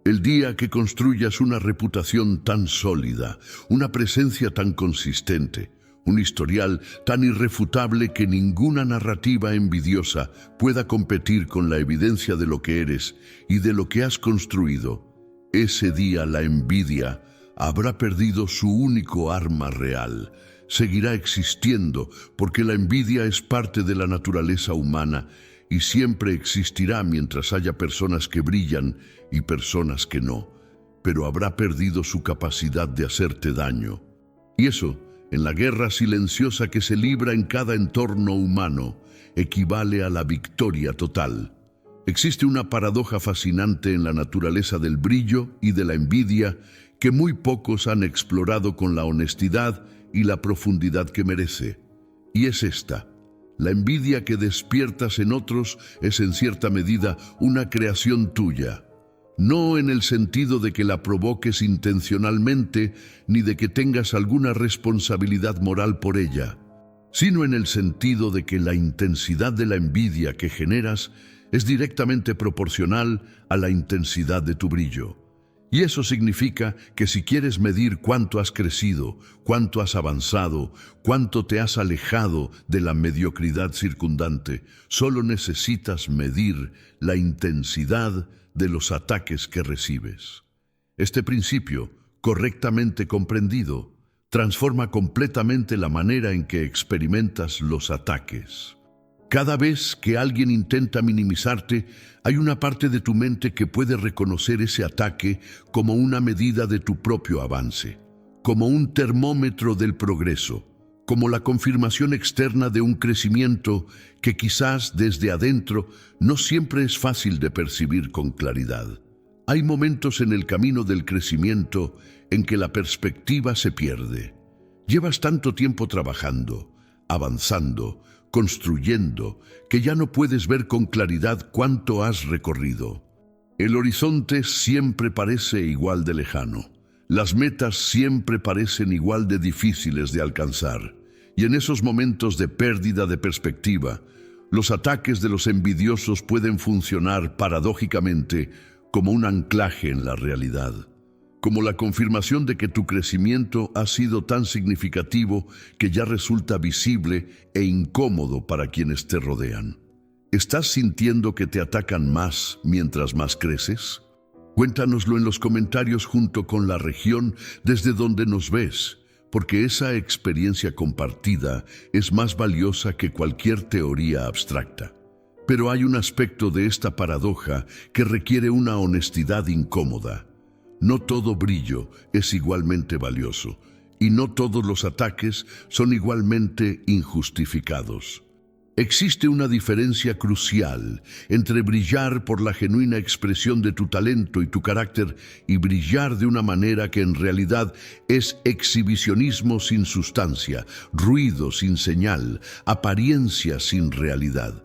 El día que construyas una reputación tan sólida, una presencia tan consistente, un historial tan irrefutable que ninguna narrativa envidiosa pueda competir con la evidencia de lo que eres y de lo que has construido, ese día la envidia habrá perdido su único arma real. Seguirá existiendo porque la envidia es parte de la naturaleza humana y siempre existirá mientras haya personas que brillan y personas que no, pero habrá perdido su capacidad de hacerte daño. Y eso, en la guerra silenciosa que se libra en cada entorno humano, equivale a la victoria total. Existe una paradoja fascinante en la naturaleza del brillo y de la envidia que muy pocos han explorado con la honestidad y la profundidad que merece. Y es esta: la envidia que despiertas en otros es en cierta medida una creación tuya. No en el sentido de que la provoques intencionalmente ni de que tengas alguna responsabilidad moral por ella, sino en el sentido de que la intensidad de la envidia que generas es directamente proporcional a la intensidad de tu brillo. Y eso significa que si quieres medir cuánto has crecido, cuánto has avanzado, cuánto te has alejado de la mediocridad circundante, solo necesitas medir la intensidad de los ataques que recibes. Este principio, correctamente comprendido, transforma completamente la manera en que experimentas los ataques. Cada vez que alguien intenta minimizarte, hay una parte de tu mente que puede reconocer ese ataque como una medida de tu propio avance, como un termómetro del progreso, como la confirmación externa de un crecimiento que quizás desde adentro no siempre es fácil de percibir con claridad. Hay momentos en el camino del crecimiento en que la perspectiva se pierde. Llevas tanto tiempo trabajando, avanzando, construyendo, que ya no puedes ver con claridad cuánto has recorrido. El horizonte siempre parece igual de lejano. Las metas siempre parecen igual de difíciles de alcanzar. Y en esos momentos de pérdida de perspectiva, los ataques de los envidiosos pueden funcionar paradójicamente como un anclaje en la realidad, como la confirmación de que tu crecimiento ha sido tan significativo que ya resulta visible e incómodo para quienes te rodean. ¿Estás sintiendo que te atacan más mientras más creces? Cuéntanoslo en los comentarios junto con la región desde donde nos ves, porque esa experiencia compartida es más valiosa que cualquier teoría abstracta. Pero hay un aspecto de esta paradoja que requiere una honestidad incómoda. No todo brillo es igualmente valioso, y no todos los ataques son igualmente injustificados. Existe una diferencia crucial entre brillar por la genuina expresión de tu talento y tu carácter y brillar de una manera que en realidad es exhibicionismo sin sustancia, ruido sin señal, apariencia sin realidad.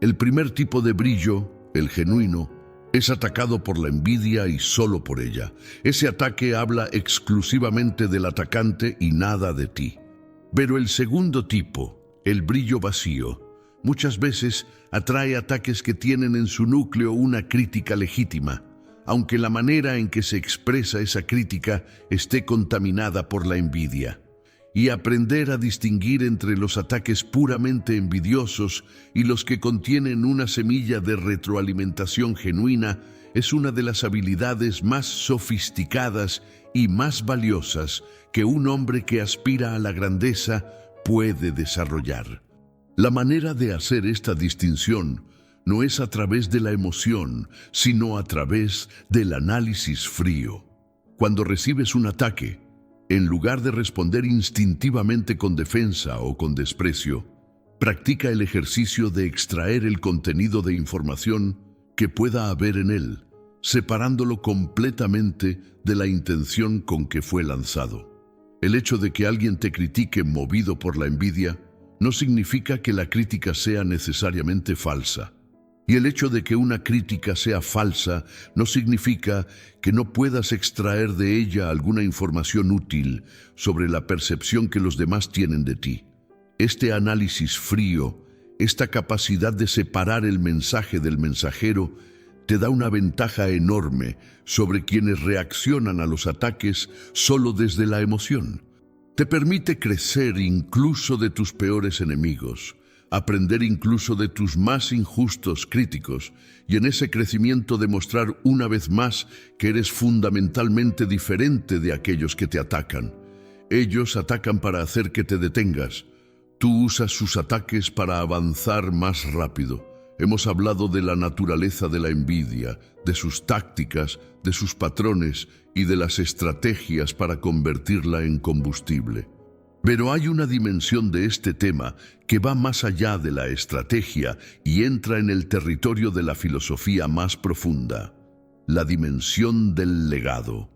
El primer tipo de brillo, el genuino, es atacado por la envidia y solo por ella. Ese ataque habla exclusivamente del atacante y nada de ti. Pero el segundo tipo, el brillo vacío, muchas veces atrae ataques que tienen en su núcleo una crítica legítima, aunque la manera en que se expresa esa crítica esté contaminada por la envidia. y aprender a distinguir entre los ataques puramente envidiosos y los que contienen una semilla de retroalimentación genuina es una de las habilidades más sofisticadas y más valiosas que un hombre que aspira a la grandeza puede desarrollar. La manera de hacer esta distinción no es a través de la emoción, sino a través del análisis frío. Cuando recibes un ataque, en lugar de responder instintivamente con defensa o con desprecio, practica el ejercicio de extraer el contenido de información que pueda haber en él, separándolo completamente de la intención con que fue lanzado. El hecho de que alguien te critique movido por la envidia no significa que la crítica sea necesariamente falsa. Y el hecho de que una crítica sea falsa no significa que no puedas extraer de ella alguna información útil sobre la percepción que los demás tienen de ti. Este análisis frío, esta capacidad de separar el mensaje del mensajero, te da una ventaja enorme sobre quienes reaccionan a los ataques solo desde la emoción. Te permite crecer incluso de tus peores enemigos, aprender incluso de tus más injustos críticos y en ese crecimiento demostrar una vez más que eres fundamentalmente diferente de aquellos que te atacan. Ellos atacan para hacer que te detengas. Tú usas sus ataques para avanzar más rápido. Hemos hablado de la naturaleza de la envidia, de sus tácticas, de sus patrones y de las estrategias para convertirla en combustible. Pero hay una dimensión de este tema que va más allá de la estrategia y entra en el territorio de la filosofía más profunda, la dimensión del legado.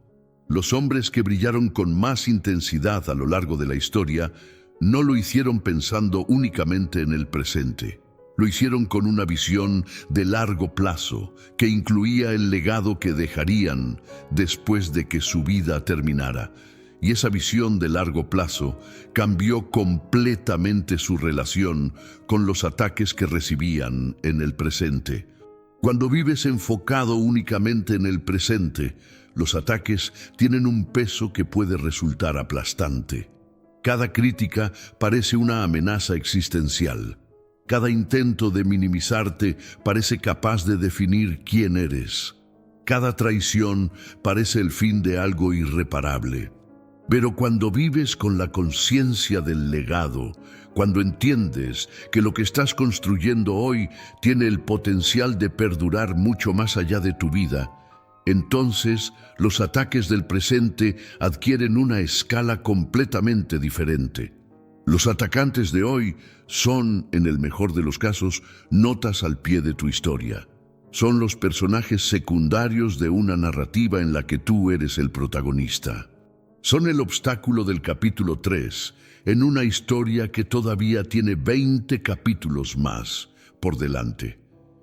Los hombres que brillaron con más intensidad a lo largo de la historia no lo hicieron pensando únicamente en el presente. Lo hicieron con una visión de largo plazo que incluía el legado que dejarían después de que su vida terminara. Y esa visión de largo plazo cambió completamente su relación con los ataques que recibían en el presente. Cuando vives enfocado únicamente en el presente, los ataques tienen un peso que puede resultar aplastante. Cada crítica parece una amenaza existencial. Cada intento de minimizarte parece capaz de definir quién eres. Cada traición parece el fin de algo irreparable. Pero cuando vives con la conciencia del legado, cuando entiendes que lo que estás construyendo hoy tiene el potencial de perdurar mucho más allá de tu vida, entonces los ataques del presente adquieren una escala completamente diferente. Los atacantes de hoy son, en el mejor de los casos, notas al pie de tu historia. Son los personajes secundarios de una narrativa en la que tú eres el protagonista. Son el obstáculo del capítulo 3 en una historia que todavía tiene 20 capítulos más por delante.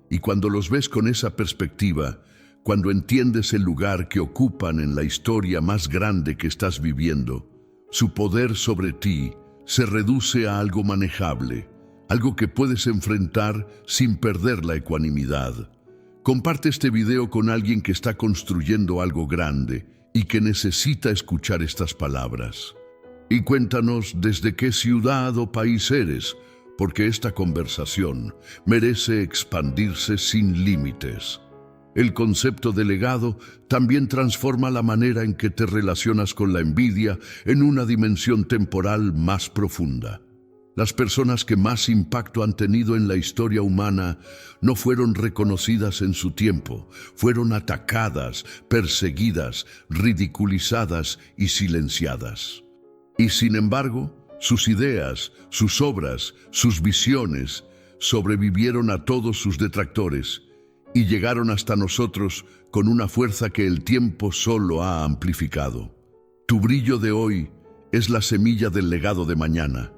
Y cuando los ves con esa perspectiva, cuando entiendes el lugar que ocupan en la historia más grande que estás viviendo, su poder sobre ti se reduce a algo manejable, algo que puedes enfrentar sin perder la ecuanimidad. Comparte este video con alguien que está construyendo algo grande y que necesita escuchar estas palabras. Y cuéntanos desde qué ciudad o país eres, porque esta conversación merece expandirse sin límites. El concepto de legado también transforma la manera en que te relacionas con la envidia en una dimensión temporal más profunda. Las personas que más impacto han tenido en la historia humana no fueron reconocidas en su tiempo, fueron atacadas, perseguidas, ridiculizadas y silenciadas. Y sin embargo, sus ideas, sus obras, sus visiones sobrevivieron a todos sus detractores y llegaron hasta nosotros con una fuerza que el tiempo solo ha amplificado. Tu brillo de hoy es la semilla del legado de mañana.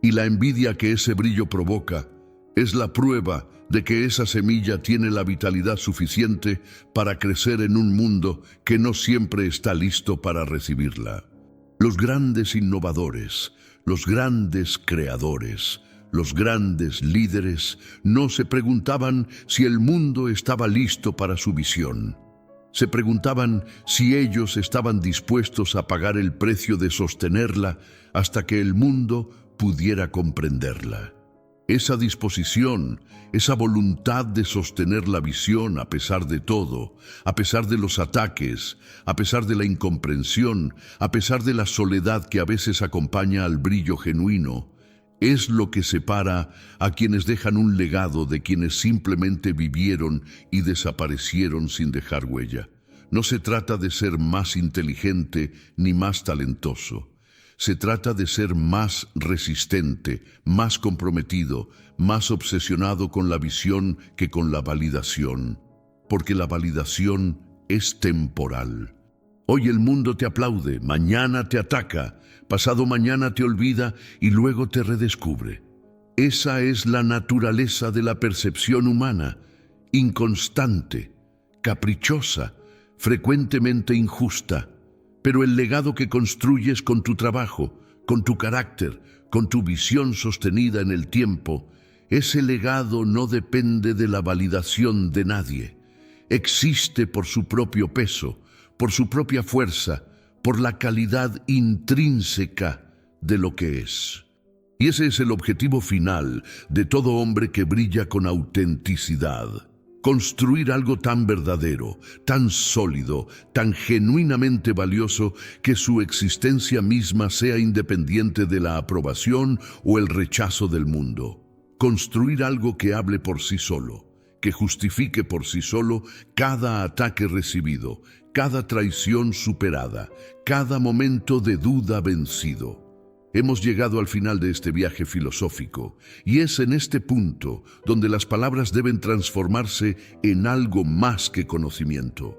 Y la envidia que ese brillo provoca es la prueba de que esa semilla tiene la vitalidad suficiente para crecer en un mundo que no siempre está listo para recibirla. Los grandes innovadores, los grandes creadores, los grandes líderes no se preguntaban si el mundo estaba listo para su visión. Se preguntaban si ellos estaban dispuestos a pagar el precio de sostenerla hasta que el mundo pudiera comprenderla. Esa disposición, esa voluntad de sostener la visión a pesar de todo, a pesar de los ataques, a pesar de la incomprensión, a pesar de la soledad que a veces acompaña al brillo genuino, es lo que separa a quienes dejan un legado de quienes simplemente vivieron y desaparecieron sin dejar huella. No se trata de ser más inteligente ni más talentoso. Se trata de ser más resistente, más comprometido, más obsesionado con la visión que con la validación. Porque la validación es temporal. Hoy el mundo te aplaude, mañana te ataca, pasado mañana te olvida y luego te redescubre. Esa es la naturaleza de la percepción humana, inconstante, caprichosa, frecuentemente injusta. Pero el legado que construyes con tu trabajo, con tu carácter, con tu visión sostenida en el tiempo, ese legado no depende de la validación de nadie. Existe por su propio peso, por su propia fuerza, por la calidad intrínseca de lo que es. Y ese es el objetivo final de todo hombre que brilla con autenticidad. Construir algo tan verdadero, tan sólido, tan genuinamente valioso que su existencia misma sea independiente de la aprobación o el rechazo del mundo. Construir algo que hable por sí solo, que justifique por sí solo cada ataque recibido, cada traición superada, cada momento de duda vencido. Hemos llegado al final de este viaje filosófico, y es en este punto donde las palabras deben transformarse en algo más que conocimiento.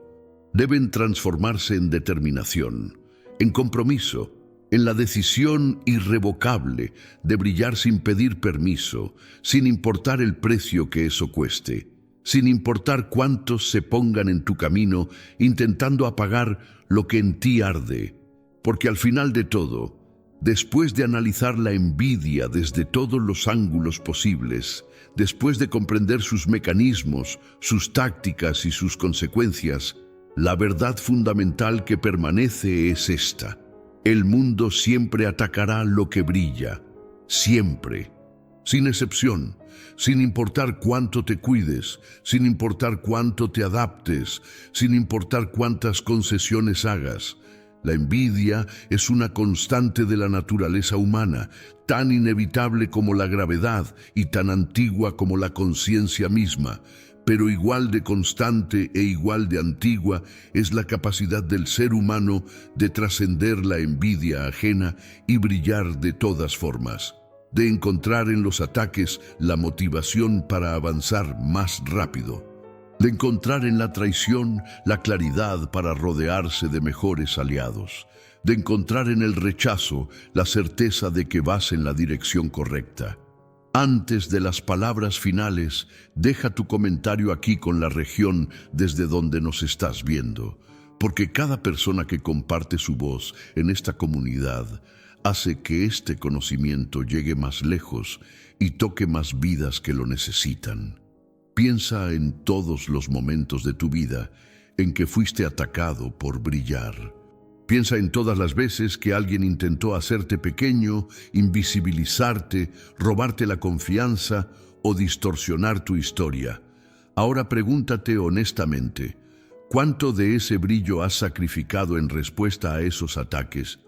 Deben transformarse en determinación, en compromiso, en la decisión irrevocable de brillar sin pedir permiso, sin importar el precio que eso cueste, sin importar cuántos se pongan en tu camino intentando apagar lo que en ti arde, porque al final de todo, después de analizar la envidia desde todos los ángulos posibles, después de comprender sus mecanismos, sus tácticas y sus consecuencias, la verdad fundamental que permanece es esta: el mundo siempre atacará lo que brilla, siempre, sin excepción, sin importar cuánto te cuides, sin importar cuánto te adaptes, sin importar cuántas concesiones hagas. La envidia es una constante de la naturaleza humana, tan inevitable como la gravedad y tan antigua como la conciencia misma, pero igual de constante e igual de antigua es la capacidad del ser humano de trascender la envidia ajena y brillar de todas formas, de encontrar en los ataques la motivación para avanzar más rápido, de encontrar en la traición la claridad para rodearse de mejores aliados, de encontrar en el rechazo la certeza de que vas en la dirección correcta. Antes de las palabras finales, deja tu comentario aquí con la región desde donde nos estás viendo, porque cada persona que comparte su voz en esta comunidad hace que este conocimiento llegue más lejos y toque más vidas que lo necesitan. Piensa en todos los momentos de tu vida en que fuiste atacado por brillar. Piensa en todas las veces que alguien intentó hacerte pequeño, invisibilizarte, robarte la confianza o distorsionar tu historia. Ahora pregúntate honestamente, ¿cuánto de ese brillo has sacrificado en respuesta a esos ataques?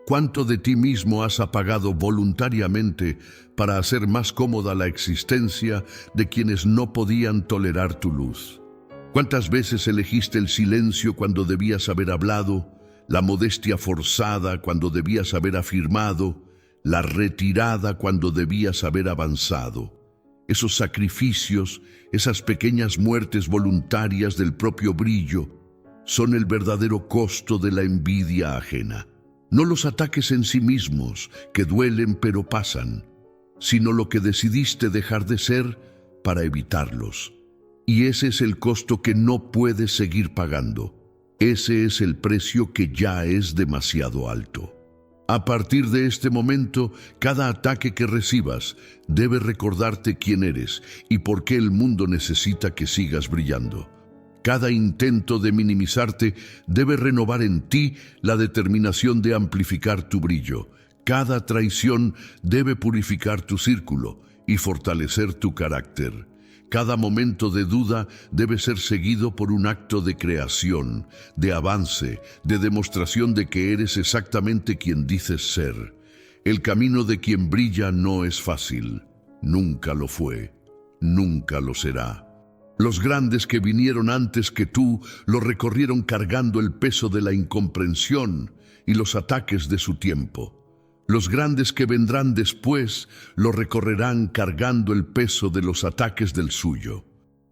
¿Cuánto de ti mismo has apagado voluntariamente para hacer más cómoda la existencia de quienes no podían tolerar tu luz? ¿Cuántas veces elegiste el silencio cuando debías haber hablado, la modestia forzada cuando debías haber afirmado, la retirada cuando debías haber avanzado? Esos sacrificios, esas pequeñas muertes voluntarias del propio brillo, son el verdadero costo de la envidia ajena. No los ataques en sí mismos, que duelen pero pasan, sino lo que decidiste dejar de ser para evitarlos. Y ese es el costo que no puedes seguir pagando. Ese es el precio que ya es demasiado alto. A partir de este momento, cada ataque que recibas debe recordarte quién eres y por qué el mundo necesita que sigas brillando. Cada intento de minimizarte debe renovar en ti la determinación de amplificar tu brillo. Cada traición debe purificar tu círculo y fortalecer tu carácter. Cada momento de duda debe ser seguido por un acto de creación, de avance, de demostración de que eres exactamente quien dices ser. El camino de quien brilla no es fácil. Nunca lo fue. Nunca lo será. Los grandes que vinieron antes que tú lo recorrieron cargando el peso de la incomprensión y los ataques de su tiempo. Los grandes que vendrán después lo recorrerán cargando el peso de los ataques del suyo.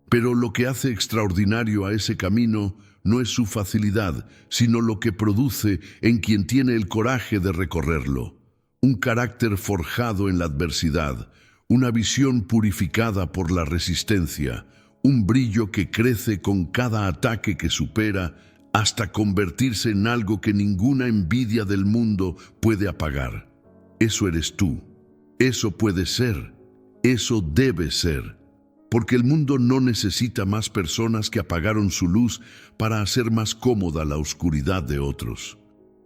Pero lo que hace extraordinario a ese camino no es su facilidad, sino lo que produce en quien tiene el coraje de recorrerlo. Un carácter forjado en la adversidad, una visión purificada por la resistencia, un brillo que crece con cada ataque que supera hasta convertirse en algo que ninguna envidia del mundo puede apagar. Eso eres tú. Eso puede ser. Eso debe ser. Porque el mundo no necesita más personas que apagaron su luz para hacer más cómoda la oscuridad de otros.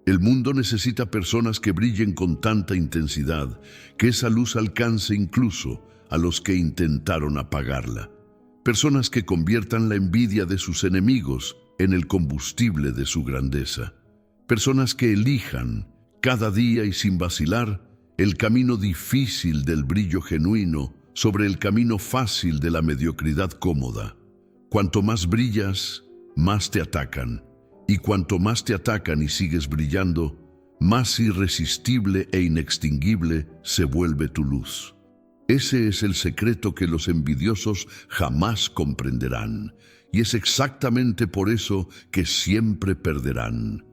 El mundo necesita personas que brillen con tanta intensidad que esa luz alcance incluso a los que intentaron apagarla. Personas que conviertan la envidia de sus enemigos en el combustible de su grandeza. Personas que elijan, cada día y sin vacilar, el camino difícil del brillo genuino sobre el camino fácil de la mediocridad cómoda. Cuanto más brillas, más te atacan. Y cuanto más te atacan y sigues brillando, más irresistible e inextinguible se vuelve tu luz. Ese es el secreto que los envidiosos jamás comprenderán, y es exactamente por eso que siempre perderán.